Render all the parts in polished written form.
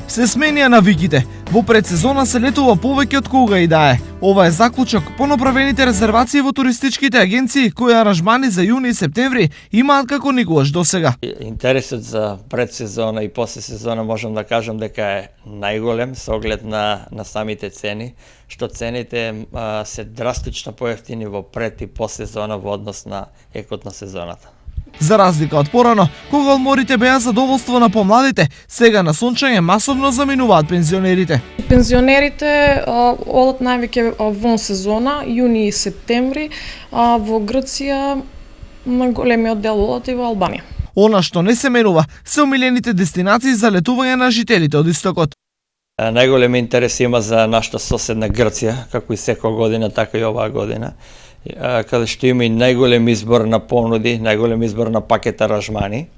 Се сменија навиките. Во предсезона се летува повеќе од кога и да е. Ова е заклучок по направените резервации во туристичките агенции, кои аранжмани за јуни и септември имаат како никогаш досега. Интересот за предсезона и после сезона можам да кажам дека е најголем со оглед на самите цени, што цените се драстично поевтини во пред и посезона во однос на екот на сезоната. За разлика од порано, кога одморите беа задоволство на помладите, сега на сончање масовно заминуваат пензионерите. Пензионерите одат највеќе вон сезона, јуни и септември, во Грција најголемиот дел одат и во Албанија. Она што не се менува се омилените дестинации за летување на жителите од истокот. Најголем интерес има за нашата соседна Грција, како и секоја година, така и оваа година, каде што има и најголем избор на понуди, најголем избор на пакет аранжмани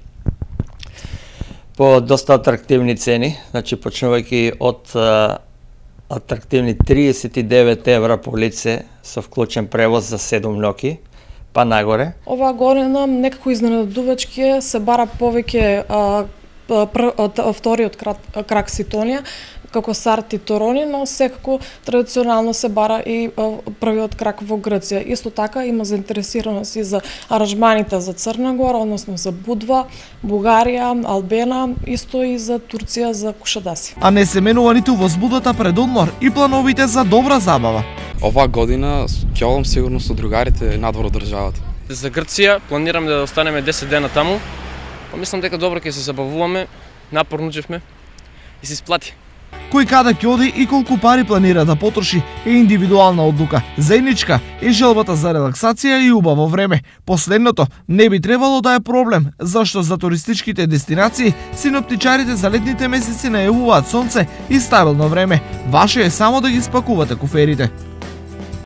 по доста атрактивни цени, значи почнувајќи од атрактивни 39 евра по лице со вклучен превоз за 7 ноќи, па нагоре. Оваа година некако изненадувачки се бара повеќе вториот крак Ситонија, како Сарт и Торони, но секако традиционално се бара и првиот крак во Грција. Исто така има заинтересираност и за аранжманите за Црна Гора, односно за Будва, Бугарија, Албена, исто и за Турција, за Кушадаси. А не се менува ниту возбудата пред одмор и плановите за добра забава. Оваа година ќе одам сигурно со другарите надвор од државата. За Грција планираме да останеме 10 дена таму. Мислам дека добро ќе се забавуваме, напорно учевме и се исплати. Кој каде ќе оди и колку пари планира да потроши е индивидуална одлука. Заедничка е желбата за релаксација и убаво време. Последното не би требало да е проблем, зашто за туристичките дестинации синоптичарите за летните месеци најавуваат сонце и стабилно време. Ваше е само да ги спакувате куферите.